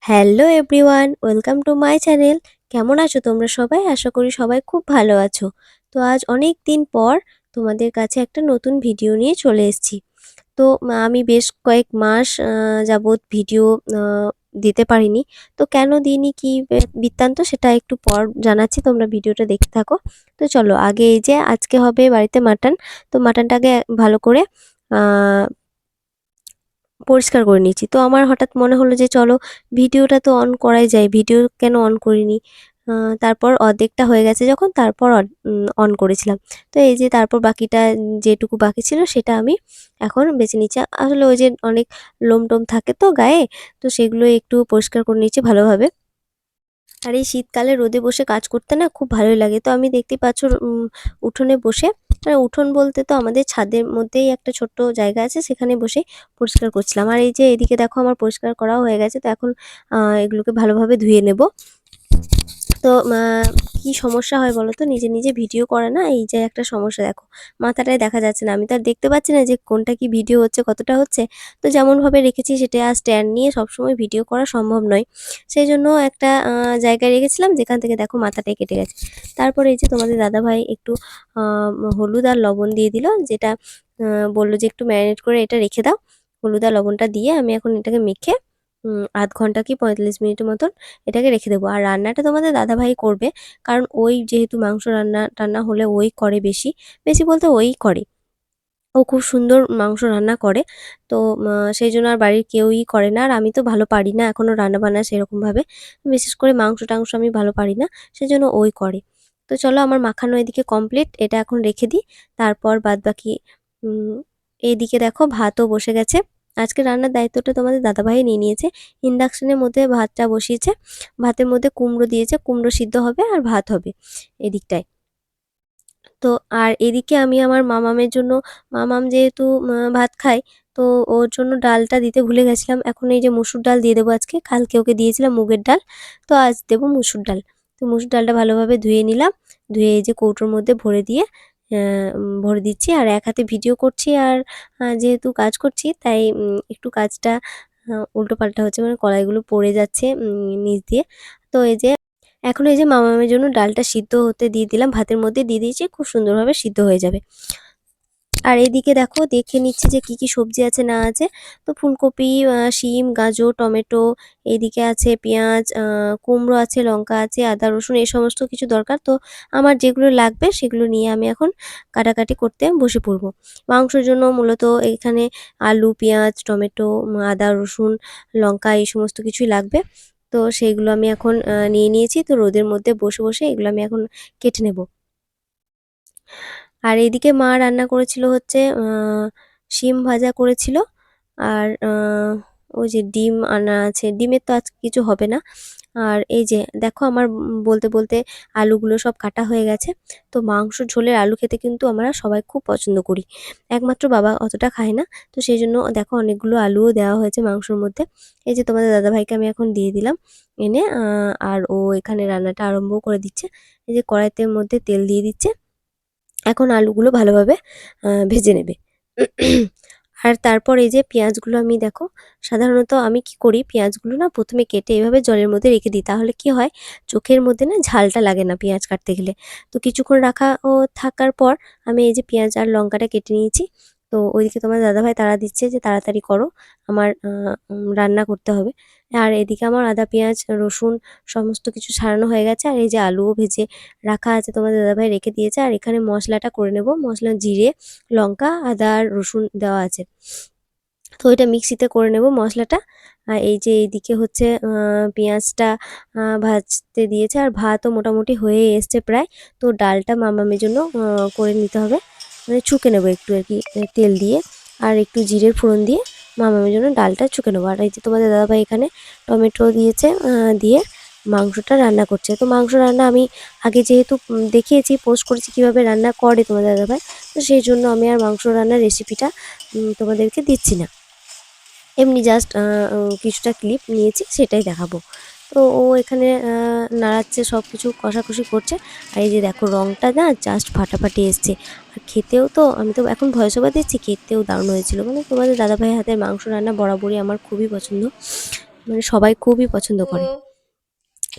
Hello everyone, welcome to my channel. কেমন আছো তোমরা সবাই? আশা করি সবাই খুব ভালো আছো। তো আজ অনেক দিন পর তোমাদের কাছে একটা নতুন ভিডিও নিয়ে চলে এসেছি। তো আমি বেশ কয়েক মাস যাবৎ ভিডিও আ দিতে পারিনি। তো কেন দিইনি, কি বৃত্তান্ত সেটা একটু পর জানাচ্ছি, তোমরা ভিডিওটা দেখতে থাকো। তো চলো আগে এই যে আজকে হবে বাড়িতে মাটন। তো মাটনটাকে ভালো করে আ পরিষ্কার করে নিচ্ছি। তো আমার হঠাৎ মনে হলো যে চলো ভিডিওটা তো অন করাই যায়। ভিডিও কেন অন করিনি? আ তারপর অর্ধেকটা হয়ে গেছে যখন, তারপর অন করেছিলাম। তো এই যে তারপর বাকিটা যেটুকু বাকি ছিল সেটা আমি এখন বেছে নিচ্ছি। আসলে ওই যে অনেক লোম-টোম থাকে তো গায়ে, তো সেগুলো একটু পরিষ্কার করে নিচ্ছি ভালোভাবে। আর এই শীতকালে রোদে বসে কাজ করতে না খুব ভালোই লাগে। তো আমি দেখতেই পাচ্ছ উঠোনে বসে, উঠোন বলতে তো আমাদের ছাদের মধ্যেই একটা ছোট্ট জায়গা আছে, সেখানে বসে পরিষ্কার করছিলাম। আর এই যে এদিকে দেখো আমার পরিষ্কার করাও হয়ে গেছে। তো এখন এগুলোকে ভালোভাবে ধুয়ে নেব। তো কি সমস্যা হয় বলো তো? নিজে, নিজে ভিডিও করা না, এই যে একটা সমস্যা দেখো। মাথাটাই দেখা যাচ্ছে না। আমি তো আর দেখতে পাচ্ছি না যে কোনটা কি ভিডিও হচ্ছে, কতটা হচ্ছে। তো যেমনভাবে রেখেছি সেটা আর স্ট্যান্ড নিয়ে সবসময় ভিডিও করা সম্ভব নয়। সেইজন্য একটা জায়গায় রেখেছিলাম যেখান থেকে দেখো মাথাটাই কেটে গেছে। তারপরে এই যে তোমাদের দাদাভাই একটু আ হলুদ আর লবণ দিয়ে দিল, যেটা আ বলল যে একটু ম্যারিনেট করে এটা রেখে দাও। হলুদ আর লবণটা দিয়ে আমি এখন এটাকে মেখে ০.৫ ঘন্টা কি ৪৫ মিনিটের মতন এটাকে রেখে দেবো। আর রান্নাটা তোমাদের দাদাভাই করবে। কারণ ওই যেহেতু মাংস রান্না-টান্না হলে ওই করে বেশি। বেশি বলতে ওই করে। ও খুব সুন্দর মাংস রান্না করে। তো সেইজন্য আর বাড়ির কেউই করে না। আর আমি তো ভালো পারি না এখনো রান্না-বান্না সেরকমভাবে। বিশেষ করে মাংস-টাংস আমি ভালো পারি না। সেজন্য ওই করে। তো চলো আমার মাখানো এদিকে কমপ্লিট। এটা এখন রেখে দিই। তারপর বাদবাকি উম এইদিকে দেখো ভাতও বসে গেছে। আজকে রান্নার দায়িত্বটা তোমাদের দাদাভাই নিয়ে নিয়েছে। ইন্ডাকশনের মধ্যে ভাতটা বসিয়েছে। ভাতের মধ্যে কুমড়ো দিয়েছে। কুমড়ো সিদ্ধ হবে আর ভাত হবে এদিকটায়। তো আর এদিকে আমি আমার মামামের জন্য, মামাম যেহেতু ভাত খায়, তো ওর জন্য ডালটা দিতে ভুলে গেছিলাম। এখন এই যে মসুর ডাল দিয়ে দেবো আজকে। কালকে ওকে দিয়েছিলাম মুগের ডাল। তো আজ দেবো মসুর ডাল। তো মসুর ডালটা ভালোভাবে ধুয়ে নিলাম। ধুয়ে এই যে কৌটোর মধ্যে ভরে দিয়ে ভরে দিচ্ছি। আর এক হাতে ভিডিও করছি, আর যেহেতু কাজ করছি তাই একটু কাজটা উল্টোপাল্টা হচ্ছে, মানে কড়াইগুলো পড়ে যাচ্ছে নিচ দিয়ে। তো এই যে এখন এই যে মামামের জন্য ডালটা সিদ্ধ হতে দিয়ে দিলাম, ভাতের মধ্যে দিয়ে দিয়েছি, খুব সুন্দরভাবে সিদ্ধ হয়ে যাবে। আর এইদিকে দেখো দেখে নিচ্ছি যে কি, কি সবজি আছে না আছে। তো ফুলকপি, শিম, গাজর, টমেটো, এইদিকে আছে পেঁয়াজ, কুমড়ো আছে, লঙ্কা আছে, আদা, রসুন এই সমস্ত কিছু দরকার। তো আমার যেগুলো লাগবে সেগুলো নিয়ে আমি এখন কাটাকাটি করতে বসে পড়ব। মাংসের জন্য মূলত এখানে আলু, পেঁয়াজ, টমেটো, আদা, রসুন, লঙ্কা এই সমস্ত কিছুই লাগবে। তো সেইগুলো আমি এখন নিয়ে নিয়েছি। তো রোদের মধ্যে বসে, বসে এগুলো আমি এখন কেটে নেব। আর এদিকে মা রান্না করেছিল হচ্ছে শিম ভাজা করেছিল। আর ওই যে ডিম আনা আছে। ডিমের তো আজকে কিছু হবে না। আর এই যে দেখো আমার বলতে, বলতে আলুগুলো সব কাটা হয়ে গেছে। তো মাংসর ঝোলের আলু খেতে কিন্তু আমরা সবাই খুব পছন্দ করি। একমাত্র বাবা অতটা খায় না। তো সেইজন্য দেখো অনেকগুলো আলুও দেওয়া হয়েছে মাংসর মধ্যে। এই যে তোমাদের দাদাভাইকে আমি এখন দিয়ে দিলাম এনে, আর ও এখানে রান্নাটা আরম্ভও করে দিচ্ছে। এই যে কড়াইতের মধ্যে তেল দিয়ে দিচ্ছে। এখন আলুগুলো ভালোভাবে ভেজে নেবে। আর তারপর এই যে পেঁয়াজগুলো আমি দেখো, সাধারণত আমি কি করি, পেঁয়াজগুলো না ১ম এ কেটে এভাবে জলের মধ্যে রেখে দিই। তাহলে কি হয়, চোখের মধ্যে না ঝালটা লাগে না পেঁয়াজ কাটতে গেলে। তো কিছুক্ষণ রাখা থাকার পর আমি এই যে পেঁয়াজ আর লঙ্কাটা কেটে নিয়েছি। তো ওইদিকে তোমার দাদাভাই তাড়া দিচ্ছে যে তাড়াতাড়ি করো, আমার রান্না করতে হবে। আর এদিকে আমার আদা, পেঁয়াজ, রসুন সমস্ত কিছু ছাড়ানো হয়ে গেছে। আর এই যে আলুও ভেজে রাখা আছে, তোমাদের দাদাভাই রেখে দিয়েছে। আর এখানে মশলাটা করে নেব। মশলা জিরে, লঙ্কা, আদা আর রসুন দেওয়া আছে। তো এটা মিক্সিতে করে নেব মশলাটা। এই যে এইদিকে হচ্ছে পেঁয়াজটা ভাজতে দিয়েছে, আর ভাতও মোটামুটি হয়ে এসছে প্রায়। তো ডালটা মামামের জন্য করে নিতে হবে। মানে ছুঁকে নেবো একটু আরকি তেল দিয়ে, আর একটু জিরের ফোড়ন দিয়ে মামামের জন্য ডালটা ছুঁকে নেবো। আর এই যে তোমাদের দাদাভাই এখানে টমেটো দিয়েছে, দিয়ে মাংসটা রান্না করছে। তো মাংস রান্না আমি আগে যেহেতু দেখিয়েছি, পোস্ট করেছি কীভাবে রান্না করে তোমাদের দাদাভাই। তো সেইজন্য আমি আর মাংস রান্নার রেসিপিটা তোমাদেরকে দিচ্ছি না। এমনি জাস্ট কিছুটা ক্লিপ নিয়েছি, সেটাই দেখাবো। তো ও এখানে নাড়াচ্ছে, সব কিছু কষাকষি করছে। আর এই যে দেখো রঙটা না জাস্ট ফাটাফাটি এসছে। আর খেতেও তো, আমি তো এখন ভয়েস ওভার দিচ্ছি, খেতেও দারুণ হয়েছিল। মানে তোমাদের দাদাভাইয়ের হাতের মাংস রান্না বরাবরই আমার খুবই পছন্দ। মানে সবাই খুবই পছন্দ করে।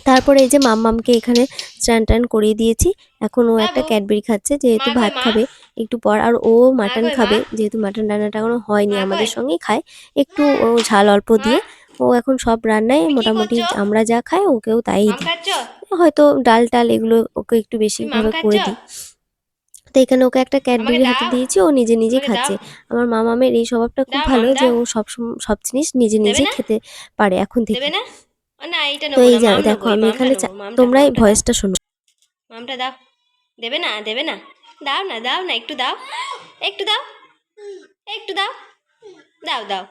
তারপরে এই যে মাম্মামকে এখানে স্নান টান করিয়ে দিয়েছি। এখন ও একটা ক্যাডবেরি খাচ্ছে যেহেতু ভাত খাবে একটু পর, আর ও মাটন খাবে যেহেতু মাটন রান্নাটা এখনো হয়নি, আমাদের সঙ্গেই খায় একটু ও ঝাল অল্প দিয়ে। ও এখন সব রান্নায় মোটামুটি আমরা যা খাই ওকেও তাই দিই, হয়তো ডাল টাল এগুলো ওকে একটু বেশিভাবে করে দিই। তো এখানে ওকে একটা ক্যাডবেরি হাতে দিয়েছি, ও নিজে নিজেই খাচ্ছে। আমার মামামের এই স্বভাবটা খুব ভালো যে ও সব জিনিস নিজে নিজেই খেতে পারে এখন থেকে। তো এই যে দেখো আমি এখানে তোমরাই ভয়েসটা শোনো। মামটা দাও, দেবে না দেবে না, দাও না দাও না, একটু দাও, একটু দাও, একটু দাও, দাও দাও,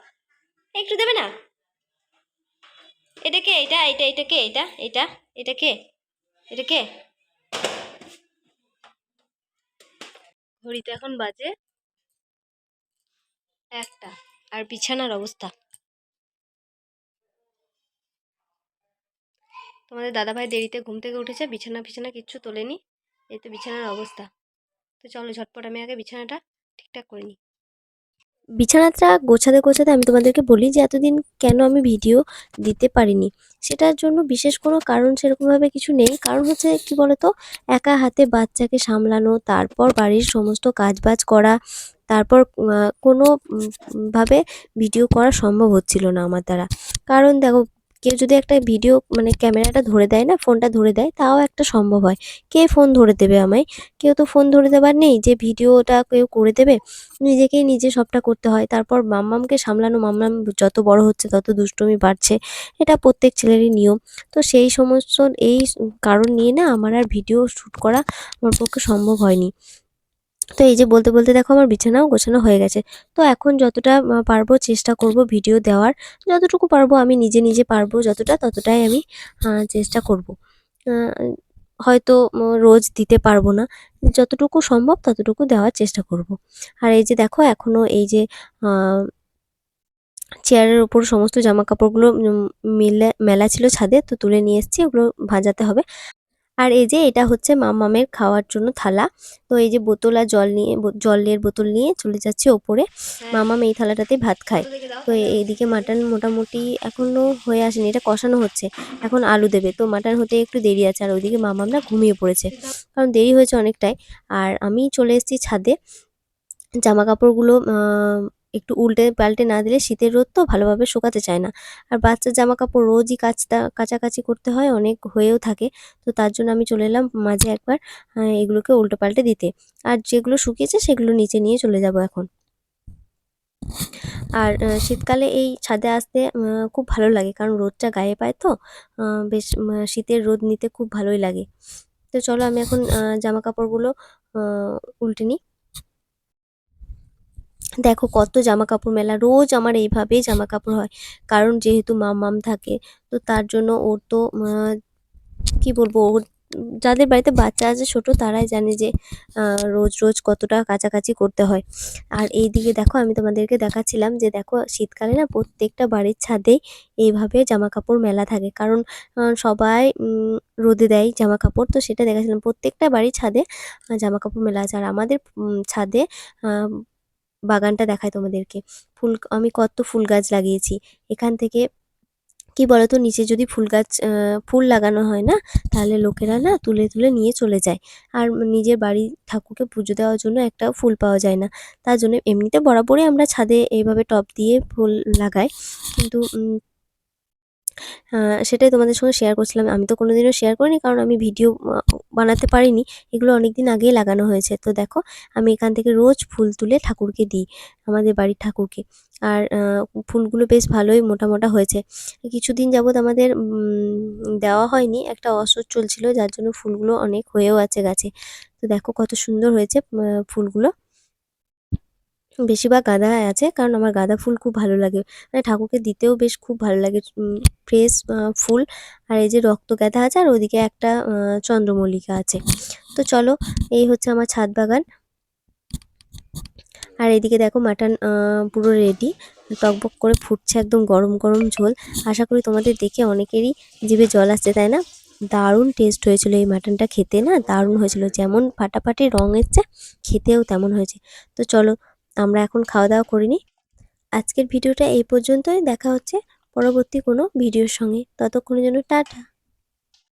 একটু দেবে না। এটা কে? এটা এটা এটা কে? এটা এটা এটা কে? এটা কে? ঘড়িতে এখন বাজে 1টা। আর বিছানার অবস্থা, তোমাদের দাদাভাই দেরিতে ঘুম থেকে উঠেছে, বিছানা ফিছানা কিচ্ছু তোলেনি, এই তো বিছানার অবস্থা। তো চলো ঝটপট আমি আগে বিছানাটা ঠিকঠাক করে নিই। বিছানাটা গোছাতে গোছাতে আমি তোমাদেরকে বলি যে এতদিন কেন আমি ভিডিও দিতে পারিনি। সেটার জন্য বিশেষ কোনো কারণ সেরকমভাবে কিছু নেই। কারণ হচ্ছে কি বলতো, একা হাতে বাচ্চাকে সামলানো, তারপর বাড়ির সমস্ত কাজবাজ করা, তারপর কোনো ভাবে ভিডিও করা সম্ভব হচ্ছিল না আমার দ্বারা। কারণ দেখো, কেউ যদি একটা ভিডিও মানে ক্যামেরাটা ধরে দেয় না, ফোনটা ধরে দেয়, তাও একটা সম্ভব হয়। কে ফোন ধরে দেবে আমায়? কেউ তো ফোন ধরে দেবার নেই যে ভিডিওটা কেউ করে দেবে। নিজেকেই নিজে সবটা করতে হয়। তারপর মাম্মামকে সামলানো, মাম্মাম যত বড় হচ্ছে তত দুষ্টুমি বাড়ছে। এটা প্রত্যেক ছেলেরই নিয়ম। তো সেই সমস্ত এই কারণ নিয়ে না আমার আর ভিডিও শ্যুট করা আমার পক্ষে সম্ভব হয়নি। তো এই যে বলতে বলতে দেখো আমার বিছানাও গোছানো হয়ে গেছে। তো এখন যতটা পারবো চেষ্টা করব ভিডিও দেওয়ার। যতটুকু পারবো আমি নিজে নিজে পারবো যতটা, ততটাই আমি চেষ্টা করব। আ হয়তো রোজ দিতে পারবো না। যতটুকু সম্ভব ততটুকু দেওয়ার চেষ্টা করব। আর এই যে দেখো এখনো এই যে আ চেয়ারের উপর সমস্ত জামাকাপড়গুলো মেলা ছিল ছাদে, তো তুলে নিয়ে এসেছি, ওগুলো ভাজাতে হবে। আর এই যে এটা হচ্ছে মামামের খাওয়ার জন্য থালা। তো এই যে বোতল আর জল নিয়ে জলের বোতল নিয়ে চলে যাচ্ছি ওপরে। মামাম এই থালাটাতেই ভাত খায়। তো এইদিকে মাটন মোটামুটি এখনো হয়ে আসেনি, এটা কষানো হচ্ছে। এখন আলু দেবে, তো মাটন হতে একটু দেরি আছে। আর ওইদিকে মামাম না ঘুমিয়ে পড়েছে, কারণ দেরি হয়েছে অনেকটাই। আর আমি চলে এসেছি ছাদে। জামাকাপড়গুলো একটু উল্টে পাল্টে না দিলে শীতের রোদ তো ভালোভাবে শুকাতে চায় না। আর বাচ্চার জামাকাপড় রোজই কাচাকাচি করতে হয়, অনেক হয়েও থাকে। তো তার জন্য আমি চলে এলাম মাঝে একবার এগুলোকে উল্টে পাল্টে দিতে। আর যেগুলো শুকিয়েছে সেগুলো নিচে নিয়ে চলে যাব এখন। আর শীতকালে এই ছাদে আসতে খুব ভালো লাগে, কারণ রোদটা গায়ে পায় তো বেশ শীতের রোদ নিতে খুব ভালোই লাগে। তো চলো আমি এখন জামাকাপড়গুলো উল্টে নিই। দেখো কত জামাকাপড় মেলা, রোজ আমার এইভাবেই জামাকাপড় হয়। কারণ যেহেতু মাম্মাম থাকে, তো তার জন্য ওর তো কি বলবো, ওর যাদের বাড়িতে বাচ্চা আছে ছোট, তারাই জানে যে রোজ রোজ কতটা কাচাকাচি করতে হয়। আর এইদিকে দেখো আমি তোমাদেরকে দেখাচ্ছিলাম যে দেখো শীতকালে না প্রত্যেকটা বাড়ির ছাদেই এইভাবে জামাকাপড় মেলা থাকে। কারণ সবাই রোদে দেয় জামাকাপড়, তো সেটা দেখাচ্ছিলাম প্রত্যেকটা বাড়ির ছাদে জামাকাপড় মেলা আছে। আর আমাদের ছাদে বাগানটা দেখাই তোমাদেরকে। আমি কত ফুল গাছ লাগিয়েছি। এখান থেকে কি বলতো, নিচে যদি ফুল লাগানো হয় না, তাহলে লোকেরা না তুলে তুলে নিয়ে চলে যায়। আর নিজের বাড়ির ঠাকুরকে পুজো দেওয়ার জন্য একটাও ফুল পাওয়া যায় না। তার জন্য এমনিতে বরাবরই আমরা ছাদে এইভাবে টব দিয়ে ফুল লাগাই। কিন্তু সেটাই তোমাদের সঙ্গে শেয়ার করছিলাম। আমি তো কোনোদিনও শেয়ার করিনি, কারণ আমি ভিডিও বানাতে পারিনি। এগুলো অনেকদিন আগেই লাগানো হয়েছে। তো দেখো আমি এখান থেকে রোজ ফুল তুলে ঠাকুরকে দিই, আমাদের বাড়ির ঠাকুরকে। আর ফুলগুলো বেশ ভালোই মোটা মোটা হয়েছে। কিছুদিন যাবৎ আমাদের দেওয়া হয়নি, একটা অসুখ চলছিল, যার জন্য ফুলগুলো অনেক হয়েও আছে গাছে। তো দেখো কত সুন্দর হয়েছে ফুলগুলো। বেশিরভাগ গাঁদা আছে, কারণ আমার গাঁদা ফুল খুব ভালো লাগে, মানে ঠাকুরকে দিতেও বেশ খুব ভালো লাগে ফ্রেশ ফুল। আর এই যে রক্ত গাঁদা আছে, আর ওদিকে একটা চন্দ্রমল্লিকা আছে। তো চলো, এই হচ্ছে আমার ছাদ বাগান। আর এদিকে দেখো মাটন পুরো রেডি, টকবক করে ফুটছে, একদম গরম গরম ঝোল। আশা করি তোমাদের দেখে অনেকেরই জিভে জল আসছে, তাই না? দারুণ টেস্ট হয়েছিল এই মাটনটা, খেতে না দারুণ হয়েছিল। যেমন ফাটাফাটি রং এসছে, খেতেও তেমন হয়েছে। তো চলো আমরা এখন খাওয়া দাওয়া করে নিই। আজকের ভিডিওটা এই পর্যন্তই, দেখা হচ্ছে পরবর্তী কোনো ভিডিওর সঙ্গে। ততক্ষণের জন্য টাটা।